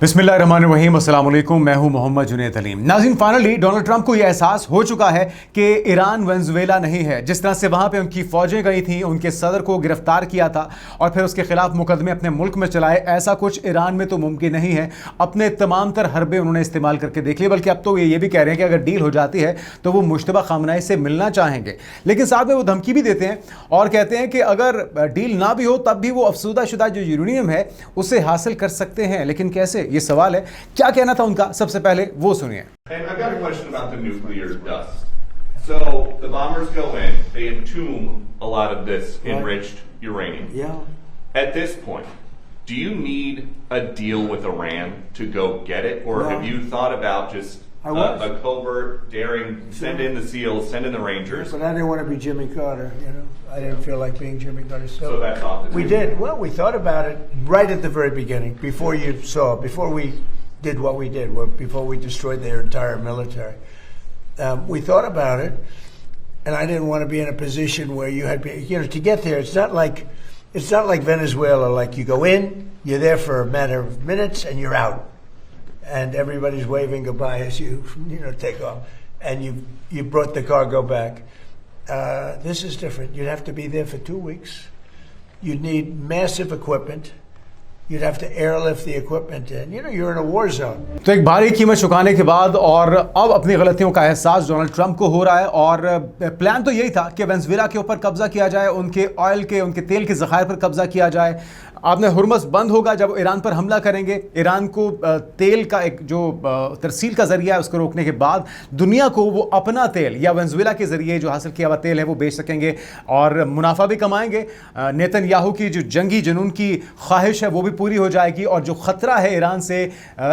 बिस्मिल्लाहिर्रहमानिर्रहीम, अस्सलाम वालेकुम। मैं हूं मोहम्मद जुनैद अलीम। नाज़रीन, फाइनली डोनाल्ड ट्रंप को यह एहसास हो चुका है कि ईरान वेनेजुएला नहीं है। जिस तरह से वहां पे उनकी फौजें गई थी, उनके सदर को गिरफ्तार किया था और फिर उसके खिलाफ मुकदमे अपने मुल्क में चलाए, ऐसा कुछ ईरान में तो मुमकिन नहीं है। अपने तमाम तर हरबे उन्होंने इस्तेमाल करके देख लिए, बल्कि अब तो ये भी कह रहे हैं कि अगर डील हो जाती है तो वो मुश्तबा खामनाई से मिलना चाहेंगे। लेकिन साथ में वो धमकी भी देते हैं और कहते हैं कि अगर डील ना भी हो तब भी वो अफसूदा शुदा जो यूरेनियम है उसे हासिल कर सकते हैं। लेकिन कैसे, ये सवाल है। क्या कहना था उनका, सबसे पहले वो सुनिए। And I've got a question about the nuclear dust. So the bombers go in, they entomb a lot of this enriched uranium. Yeah. At this point, do you need a deal with Iran to go get it, or have you thought about just a covert, daring, send in the SEALs, send in the Rangers? But I didn't want to be Jimmy Carter, you know. I didn't feel like being Jimmy Carter. So that's off the we table. did. Well, we thought about it right at the very beginning, before we did what we did, before we destroyed their entire military. We thought about it, and I didn't want to be in a position where you had, to get there. It's not like Venezuela. Like you go in, you're there for a matter of minutes, and you're out, and everybody's waving goodbye as you take off, and you brought the cargo back. This is different. You'd have to be there for 2 weeks. You'd need massive equipment. You'd have to airlift the equipment in. You're in a war zone. तो एक भारी कीमत चुकाने के बाद और अब अपनी गलतियों का एहसास डोनाल्ड ट्रंप को हो रहा है और प्लान तो यही था कि वेनेजुएला के ऊपर कब्जा किया जाए, उनके ऑयल के, उनके तेल के ज़खायर पर कब्जा किया जाए। आपने हुर्मुज़ बंद होगा जब ईरान पर हमला करेंगे। ईरान को तेल का एक जो तरसील का जरिया है उसको रोकने के बाद दुनिया को वो अपना तेल या वेनेजुएला के जरिए जो हासिल किया हुआ तेल है वो बेच सकेंगे और मुनाफा भी कमाएंगे। नेतन्याहू की जो जंगी जुनून की ख्वाहिश है वो भी पूरी हो जाएगी और जो ख़तरा है ईरान से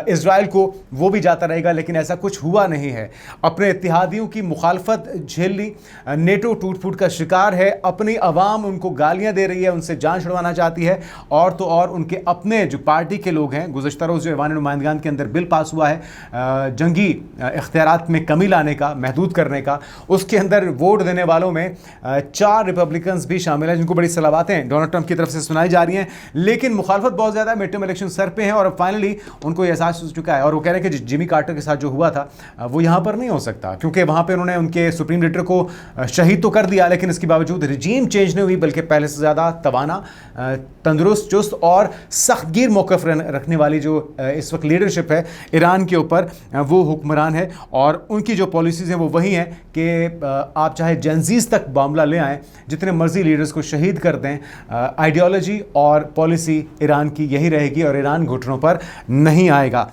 इजराइल को वो भी जाता रहेगा। लेकिन ऐसा कुछ हुआ नहीं है। अपने इत्तेहादियों की मुखालफत झेल ली, नेटो टूट फूट का शिकार है, अपनी अवाम उनको गालियाँ दे रही है, उनसे जान छुड़वाना चाहती है और तो और उनके अपने जो पार्टी के लोग हैं। गुज़श्ता रोज़ जो ऐवान नुमाइंदगान के अंदर बिल पास हुआ है जंगी इख्तियारात में कमी लाने का, महदूद करने का, उसके अंदर वोट देने वालों में 4 रिपब्लिकन्स भी शामिल हैं जिनको बड़ी सलावातें डोनाल्ड ट्रंप की तरफ से सुनाई जा रही हैं। लेकिन मुखालफत बहुत ज़्यादा है, मिड टर्म इलेक्शन सर पे हैं और अब फाइनली उनको ये एहसास हो चुका है और वो कह रहे हैं कि जिमी कार्टर के साथ जो हुआ था वो यहाँ पर नहीं हो सकता, क्योंकि वहाँ पर उन्होंने उनके सुप्रीम लीडर को शहीद तो कर दिया लेकिन इसके बावजूद रिजीम चेंज नहीं हुई, बल्कि पहले से ज़्यादा तवाना, तंदुरुस्त, चुस्त और सख्तगीर मौक़िफ़ रखने वाली जो इस वक्त लीडरशिप है ईरान के ऊपर, वो हुक्मरान है और उनकी जो पॉलिसीज़ हैं वो वही हैं कि आप चाहे जेनज़ीज़ तक मामला ले आएँ, जितने मर्जी लीडर्स को शहीद कर दें, आइडियोलॉजी और पॉलिसी ईरान की यही रहेगी और ईरान घुटनों पर नहीं आएगा।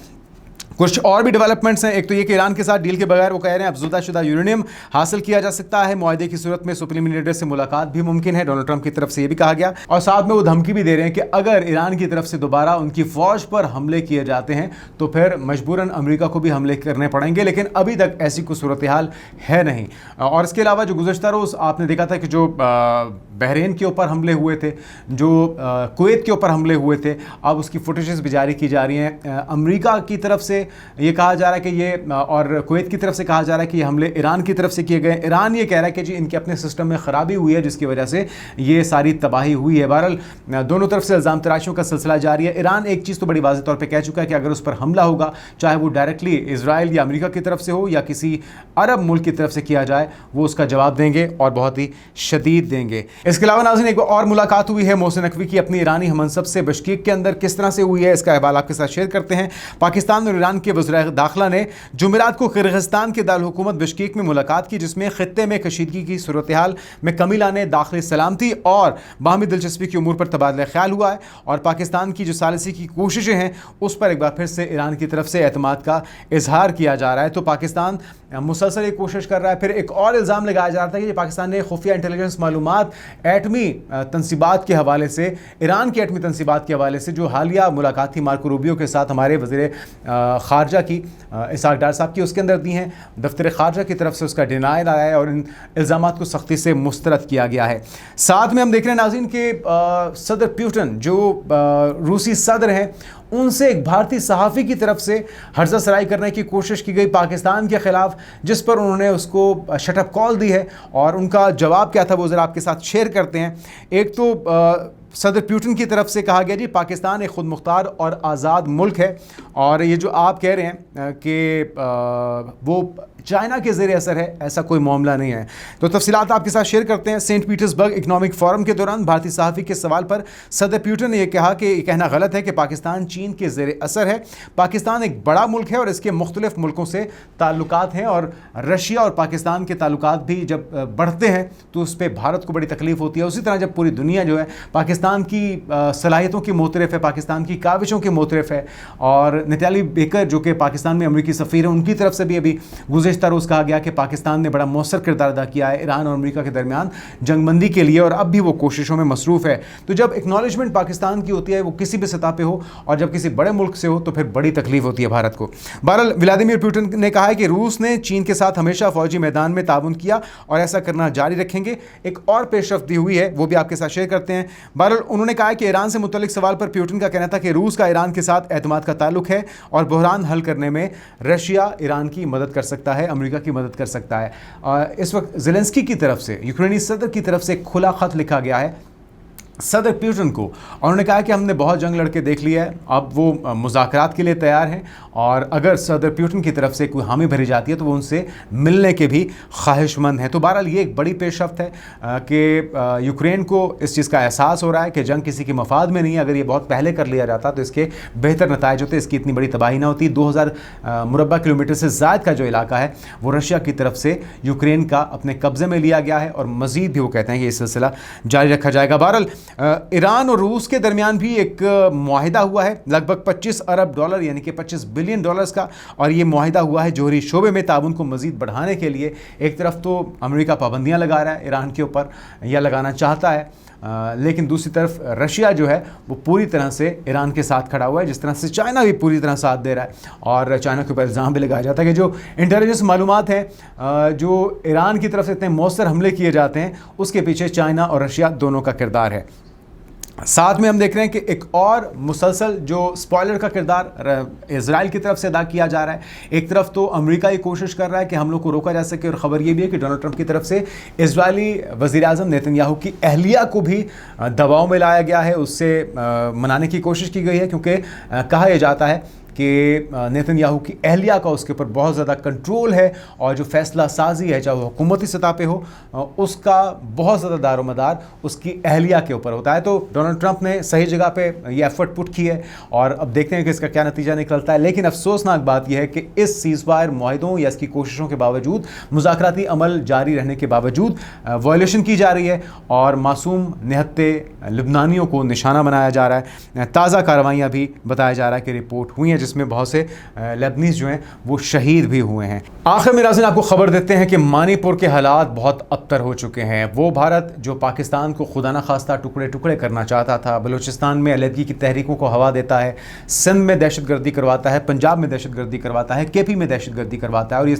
कुछ और भी डेवलपमेंट्स हैं। एक तो ये कि ईरान के साथ डील के बगैर वो कह रहे हैं अफजुदा शुदा यूरेनियम हासिल किया जा सकता है। मुआहदे की सूरत में सुप्रीम लीडर से मुलाकात भी मुमकिन है, डोनाल्ड ट्रंप की तरफ से ये भी कहा गया और साथ में वो धमकी भी दे रहे हैं कि अगर ईरान की तरफ से दोबारा उनकी फ़ौज पर हमले किए जाते हैं तो फिर मजबूरन अमेरिका को भी हमले करने पड़ेंगे। लेकिन अभी तक ऐसी कोई सूरत हाल है नहीं। और इसके अलावा जो गुज़श्ता रोज़ आपने देखा था कि जो बहरीन के ऊपर हमले हुए थे, जो कुवैत के ऊपर हमले हुए थे, अब उसकी फुटेजेस भी जारी की जा रही हैं। अमेरिका की तरफ से ये कहा जा रहा है कि ये, और कुवैत की तरफ से कहा जा रहा है कि ये हमले ईरान की तरफ से किए गए। ईरान ये कह रहा है कि जी इनके अपने सिस्टम में ख़राबी हुई है जिसकी वजह से ये सारी तबाही हुई है। बहरहाल दोनों तरफ से इल्ज़ाम तराशियों का सिलसिला जारी है। ईरान एक चीज़ तो बड़ी वाज़ेह तौर पर कह चुका है कि अगर उस पर हमला होगा, चाहे वो डायरेक्टली इजराइल या अमेरिका की तरफ से हो या किसी अरब मुल्क की तरफ से किया जाए, वो उसका जवाब देंगे और बहुत ही शदीद देंगे। इसके अलावा नाज़रीन एक और मुलाकात हुई है मोहसिन नकवी की अपनी ईरानी हमनसब से बिश्केक के अंदर। किस तरह से हुई है इसका अहवाल आपके साथ शेयर करते हैं। पाकिस्तान और ईरान के वज़ीर दाखिला ने जुमेरात को किर्गिस्तान के दारुल हुकूमत बिश्केक में मुलाकात की, जिसमें खित्ते में कशीदगी की सूरत हाल में कमी लाने, दाखिली सलामती और बाहमी दिलचस्पी की उमूर पर तबादला ख्याल हुआ है और पाकिस्तान की जो सालिसी की कोशिशें हैं उस पर एक बार फिर से ईरान की तरफ से एतमाद का इजहार किया जा रहा है। तो पाकिस्तान मुसलसल एक कोशिश कर रहा है। फिर एक और इल्ज़ाम लगाया जा रहा था कि पाकिस्तान ने खुफिया इंटेलिजेंस मालूमात एटमी तनसीबात के हवाले से, ईरान की एटमी तनसीबात के हवाले से जो हालिया मुलाकात थी मार्को रूबियो के साथ हमारे वज़ीर ख़ारजा की, इसहाक डार साहब की, उसके अंदर दी हैं। दफ्तर ख़ारजा की तरफ से उसका डिनायल आया है और इन इल्ज़ामात को सख्ती से मुस्तरद किया गया है। साथ में हम देख रहे हैं नाज़रीन के सदर पुतिन जो रूसी सदर हैं, उनसे एक भारतीय सहाफ़ी की तरफ से हर्जा सराई करने की कोशिश की गई पाकिस्तान के ख़िलाफ़, जिस पर उन्होंने उसको शटअप कॉल दी है और उनका जवाब क्या था वो ज़रा आपके साथ शेयर करते हैं। एक तो सदर पुतिन की तरफ से कहा गया जी पाकिस्तान एक खुद मुख्तार और आज़ाद मुल्क है, और ये जो आप कह रहे हैं कि वो चाइना के ज़ेरे असर है, ऐसा कोई मामला नहीं है। तो तफसीलात आपके साथ शेयर करते हैं। सेंट पीटर्सबर्ग इकनॉमिक फोरम के दौरान भारतीय सहाफ़ी के सवाल पर सदर पुतिन ने यह कहा कि यह कहना गलत है कि पाकिस्तान चीन के ज़ेरे असर है। पाकिस्तान एक बड़ा मुल्क है और इसके मुख्तलिफ मुल्कों से ताल्लुकात हैं, और रशिया और पाकिस्तान के ताल्लुकात भी जब बढ़ते हैं तो उस पर भारत को बड़ी तकलीफ होती है। उसी तरह जब पूरी दुनिया जो है पाकिस्तान की सलाहियतों की मोतरफ है, पाकिस्तान की काविशों की मोतरफ है, और नताली बेकर जो कि पाकिस्तान में अमरीकी सफ़ीर है, उनकी तरफ से भी अभी गुज़िश्ता रोज़ कहा गया कि पाकिस्तान ने बड़ा मौसर किरदार अदा किया है ईरान और अमेरिका के दरमियान जंगबंदी के लिए, और अब भी वो कोशिशों में मसरूफ़ है। तो जब एक्नॉलेजमेंट पाकिस्तान की होती है, वो किसी भी सतह पे हो और जब किसी बड़े मुल्क से हो, तो फिर बड़ी तकलीफ होती है भारत को। बहरहाल व्लादिमीर पुतिन ने कहा है कि रूस ने चीन के साथ हमेशा फौजी मैदान में ताउन किया और ऐसा करना जारी रखेंगे। एक और पेशरफ्त दी हुई है, वो भी आपके साथ शेयर करते हैं। बहरहाल उन्होंने कहा कि ईरान से मुतल्लिक सवाल पर पुतिन का कहना था कि रूस का ईरान के साथ एतमाद का ताल्लुक है और बहरान हल करने में रशिया ईरान की मदद कर सकता है, अमेरिका की मदद कर सकता है। इस वक्त ज़ेलेंस्की की तरफ से, यूक्रेनी सदर की तरफ से एक खुला खत लिखा गया है सदर पुतिन को, और उन्होंने कहा कि हमने बहुत जंग लड़के देख लिया है, अब वो मुज़ाकरात के लिए तैयार हैं, और अगर सदर पुतिन की तरफ से कोई हामी भरी जाती है तो वो उनसे मिलने के भी ख्वाहिशमंद हैं। तो बहरहाल ये एक बड़ी पेशरफ्त है कि यूक्रेन को इस चीज़ का एहसास हो रहा है कि जंग किसी के मफाद में नहीं है। अगर ये बहुत पहले कर लिया जाता तो इसके बेहतर नताइज होते, इसकी इतनी बड़ी तबाही ना होती। 2000 मुरबा किलोमीटर से ज़ायद का जो इलाका है वो रशिया की तरफ से यूक्रेन का अपने कब्ज़े में लिया गया है, और मज़ीद भी वो कहते हैं कि ये सिलसिला जारी रखा जाएगा। बहरहाल ईरान और रूस के दरमियान भी एक मुआहिदा हुआ है लगभग $25 अरब यानी कि $25 बिलियन का, और ये मुआहिदा हुआ है जोहरी शोबे में ताउन को मज़ीद बढ़ाने के लिए। एक तरफ तो अमेरिका पाबंदियां लगा रहा है ईरान के ऊपर, या लगाना चाहता है, लेकिन दूसरी तरफ रशिया जो है वो पूरी तरह से ईरान के साथ खड़ा हुआ है, जिस तरह से चाइना भी पूरी तरह साथ दे रहा है। और चाइना के ऊपर इल्ज़ाम भी लगाया जाता है कि जो इंटेलिजेंस मालूमात हैं जो ईरान की तरफ से इतने मौसर हमले किए जाते हैं, उसके पीछे चाइना और रशिया दोनों का किरदार है। साथ में हम देख रहे हैं कि एक और मुसलसल जो स्पॉयलर का किरदार इजराइल की तरफ से अदा किया जा रहा है। एक तरफ तो अमेरिका ये कोशिश कर रहा है कि हम लोग को रोका जा सके, और ख़बर ये भी है कि डोनाल्ड ट्रंप की तरफ से इजरायली वज़ीर-ए-आज़म नेतन्याहू की अहलिया को भी दबाव में लाया गया है, उससे मनाने की कोशिश की गई है, क्योंकि कहा यह जाता है कि नेतन्याहू की अहलिया का उसके ऊपर बहुत ज़्यादा कंट्रोल है, और जो फैसला साजी है चाहे वो हुकूमती सतह पे हो, उसका बहुत ज़्यादा दारोमदार उसकी अहलिया के ऊपर होता है। तो डोनाल्ड ट्रंप ने सही जगह पे ये एफर्ट पुट की है, और अब देखते हैं कि इसका क्या नतीजा निकलता है। लेकिन अफसोसनाक बात यह है कि इस सीज़फायर मुआहिदों या इसकी कोशिशों के बावजूद, मुज़ाकराती अमल जारी रहने के बावजूद वायलेशन की जा रही है, और मासूम निहत्ते लबनानियों को निशाना बनाया जा रहा है। ताज़ा कार्रवाइयाँ भी बताया जा रहा है कि रिपोर्ट हुई हैं, जिसमें बहुत से लेबनीज़ जो हैं वो शहीद भी हुए हैं। आखिर में नाज़रीन आपको खबर देते हैं कि मणिपुर के हालात बहुत अबतर हो चुके हैं। वो भारत जो पाकिस्तान को खुदा न खास्ता टुकड़े टुकड़े करना चाहता था, बलूचिस्तान में अलहदगी की तहरीकों को हवा देता है, सिंध में दहशतगर्दी करवाता है, पंजाब में दहशतगर्दी करवाता है, केपी में दहशतगर्दी करवाता है, और ये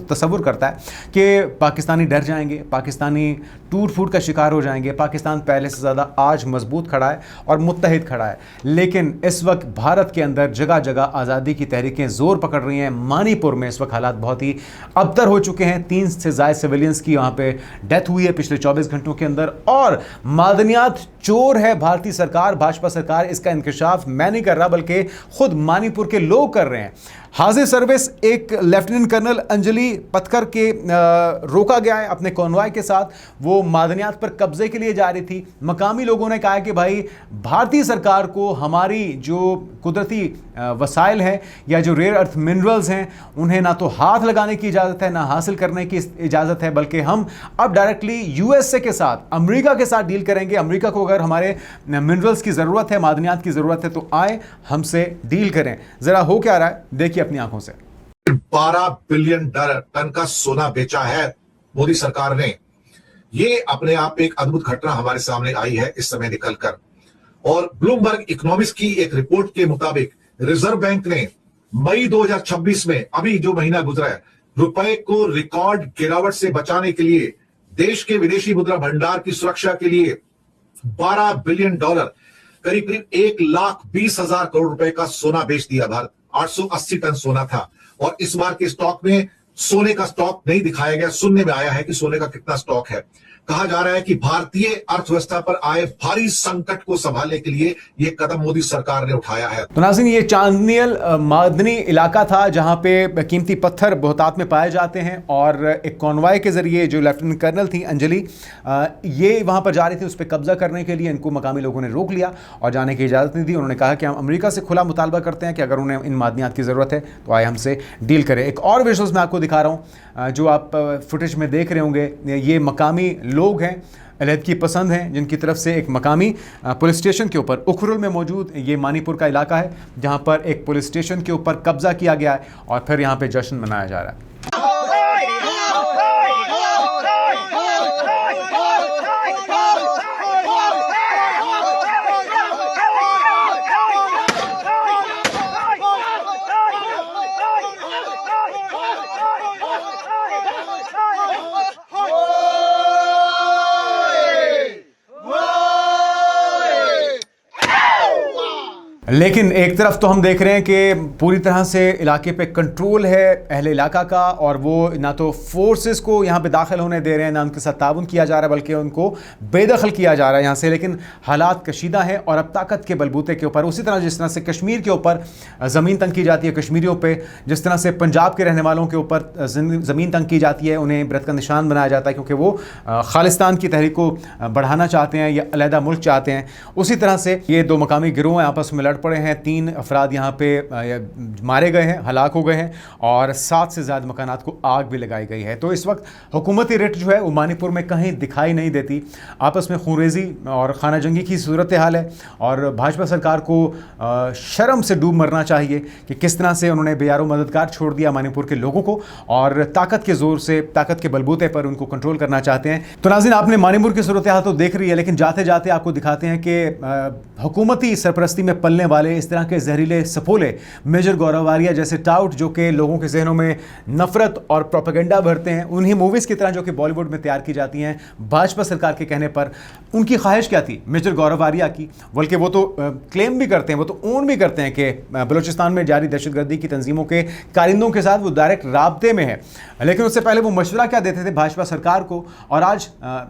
तसव्वुर करता है कि पाकिस्तानी डर जाएंगे, पाकिस्तानी टूट फूट का शिकार हो जाएंगे। पाकिस्तान पहले से ज़्यादा आज मजबूत खड़ा है और मुत्तहिद खड़ा है, लेकिन इस वक्त भारत के अंदर जगह जगह आज़ादी की तहरीकें जोर पकड़ रही हैं। मणिपुर में इस वक्त हालात बहुत ही अबतर हो चुके हैं। 3 से ज़ायद सिविलियंस की वहाँ पे डेथ हुई है पिछले 24 घंटों के अंदर, और मादनियात चोर है भारतीय सरकार, भाजपा सरकार। इसका इंकशाफ मैं नहीं कर रहा, बल्कि खुद मणिपुर के लोग कर रहे हैं। हाजिर सर्विस एक लेफ्टिनेंट कर्नल अंजलि पत्थर के रोका गया है अपने कॉन्वॉय के साथ, वो मादनियात पर कब्जे के लिए जा रही थी। मकामी लोगों ने कहा कि भाई भारतीय सरकार को हमारी जो कुदरती वसाइल हैं या जो रेयर अर्थ मिनरल्स हैं उन्हें ना तो हाथ लगाने की इजाज़त है, ना हासिल करने की इजाज़त है, बल्कि हम अब डायरेक्टली यूएसए के साथ, अमेरिका के साथ डील करेंगे। अमेरिका को अगर हमारे मिनरल्स की ज़रूरत है, मादनियात की ज़रूरत है, तो आए हमसे डील करें। ज़रा हो क्या रहा है देखिए अपनी आंखों से। 12 बिलियन टन का सोना बेचा है मोदी सरकार ने। ये अपने आप एक अद्भुत घटना हमारे सामने आई है इस समय निकलकर। और ब्लूमबर्ग इकोनॉमिक्स की एक रिपोर्ट के मुताबिक रिजर्व बैंक ने मई 2026 में, अभी जो महीना गुजरा है, रुपए को रिकॉर्ड गिरावट से बचाने के लिए, देश के विदेशी मुद्रा भंडार की सुरक्षा के लिए $12 बिलियन, करीब करीब 1,20,000 करोड़ रुपए का सोना बेच दिया भारत। 880 टन सोना था, और इस बार के स्टॉक में सोने का स्टॉक नहीं दिखाया गया। सुनने में आया है कि सोने का कितना स्टॉक है। कहा जा रहा है कि भारतीय अर्थव्यवस्था पर आए भारी संकट को संभालने के लिए यह कदम मोदी सरकार ने उठाया है। तो नाज़रीन, ये चांदनियल मादनी इलाका था जहां पे कीमती पत्थर बहुतात में पाए जाते हैं और एक कॉन्वॉय के जरिए जो लेफ्टिनेंट कर्नल थी अंजलि, ये वहां पर जा रही थी उस पर कब्जा करने के लिए। इनको मकामी लोगों ने रोक लिया और जाने की इजाज़त नहीं दी। उन्होंने कहा कि हम अमेरिका से खुला मुतालबा करते हैं कि अगर उन्हें इन मादनियात की ज़रूरत है तो आए हमसे डील करें। एक और विजुअल्स मैं आपको दिखा रहा हूँ जो आप फुटेज में देख रहे होंगे। ये मकामी लोग हैं, अलहदगी पसंद हैं, जिनकी तरफ से एक मकामी पुलिस स्टेशन के ऊपर उखरुल में मौजूद ये मणिपुर का इलाका है जहां पर एक पुलिस स्टेशन के ऊपर कब्जा किया गया है और फिर यहां पे जश्न मनाया जा रहा है। लेकिन एक तरफ तो हम देख रहे हैं कि पूरी तरह से इलाके पे कंट्रोल है अहले इलाका का और वो ना तो फोर्सेस को यहाँ पे दाखिल होने दे रहे हैं, ना उनके साथ ताउन किया जा रहा है, बल्कि उनको बेदखल किया जा रहा है यहाँ से। लेकिन हालात कशीदा हैं और अब ताकत के बलबूते के ऊपर, उसी तरह जिस तरह से कश्मीर के ऊपर ज़मीन तंग की जाती है कश्मीरियों पर, जिस तरह से पंजाब के रहने वालों के ऊपर ज़मीन तंग की जाती है, उन्हें इबरत का निशान बनाया जाता है क्योंकि वो खालिस्तान की तहरीक को बढ़ाना चाहते हैं या अलहदा मुल्क चाहते हैं। उसी तरह से ये दो मकामी गिरोह आपस में लड़ पड़े हैं। 3 अफराद यहाँ पे मारे गए हैं, हलाक हो गए हैं और 7 से ज़्यादा मकानात को आग भी लगाई गई है। तो इस वक्त हुकूमती रिट जो है वो मणिपुर में कहीं दिखाई नहीं देती। आपस में खूनरेज़ी और खाना जंगी की सूरत हाल है और भाजपा सरकार को शर्म से डूब मरना चाहिए कि किस तरह से उन्होंने बेयारो मददगार छोड़ दिया मणिपुर के लोगों को और ताकत के ज़ोर से, ताकत के बलबूते पर उनको कंट्रोल करना चाहते हैं। तो नाज़रीन, आपने मणिपुर की सूरत हाल तो देख रही है, लेकिन जाते जाते आपको दिखाते हैं कि हुकूमती सरपरस्ती में पलने वाले इस तरह के जहरीले सपोले, मेजर गौरवारिया जैसे टाउट जो कि लोगों के जहनों में नफरत और प्रोपेगेंडा भरते हैं, उन्हीं मूवीज़ की तरह जो कि बॉलीवुड में तैयार की जाती हैं भाजपा सरकार के कहने पर। उनकी ख्वाहिश क्या थी मेजर गौरवारिया की, बल्कि वो तो क्लेम भी करते हैं, वो तो ओन भी करते हैं कि बलूचिस्तान में जारी दहशतगर्दी की तंजीमों के कारिंदों के साथ वो डायरेक्ट राब्ते में है। लेकिन उससे पहले वो मशवरा क्या देते थे भाजपा सरकार को। और आज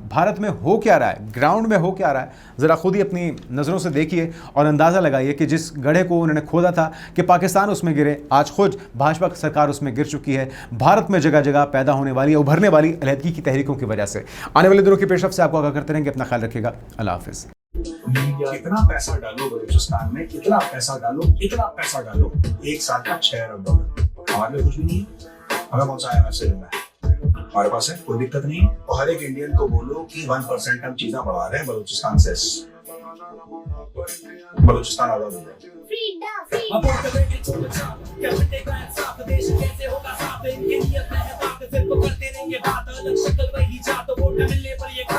भारत में हो क्या रहा है, ग्राउंड में हो क्या रहा है, ज़रा खुद ही अपनी नज़रों से देखिए और अंदाज़ा लगाइए कि जिस गड्ढे को उन्होंने खोदा था कि पाकिस्तान उसमें गिरे, आज खुद भाजपा सरकार उसमें गिर चुकी है। भारत में जगह जगह पैदा होने वाली, उभरने वाली अलहदगी की तहरीकों की वजह से। आने वाले दिनों की पेशरफ से आपको आगाह करते रहेंगे। अपना ख्याल रखिएगा। अल्लाह हाफिज़। कितना पैसा डालो बलूचिस्तान में, इतना पैसा डालो, 1 साल का 6 अरब डॉलर। हमारे लिए कुछ भी नहीं है, हमें कौन सा IMF से लेना है, हमारे पास है, कोई दिक्कत नहीं है। और हर एक इंडियन को बोलो कि 1% हम चीजें बढ़ा रहे हैं बलूचिस्तान से, बलूचिस्तान आजाद हो जाए।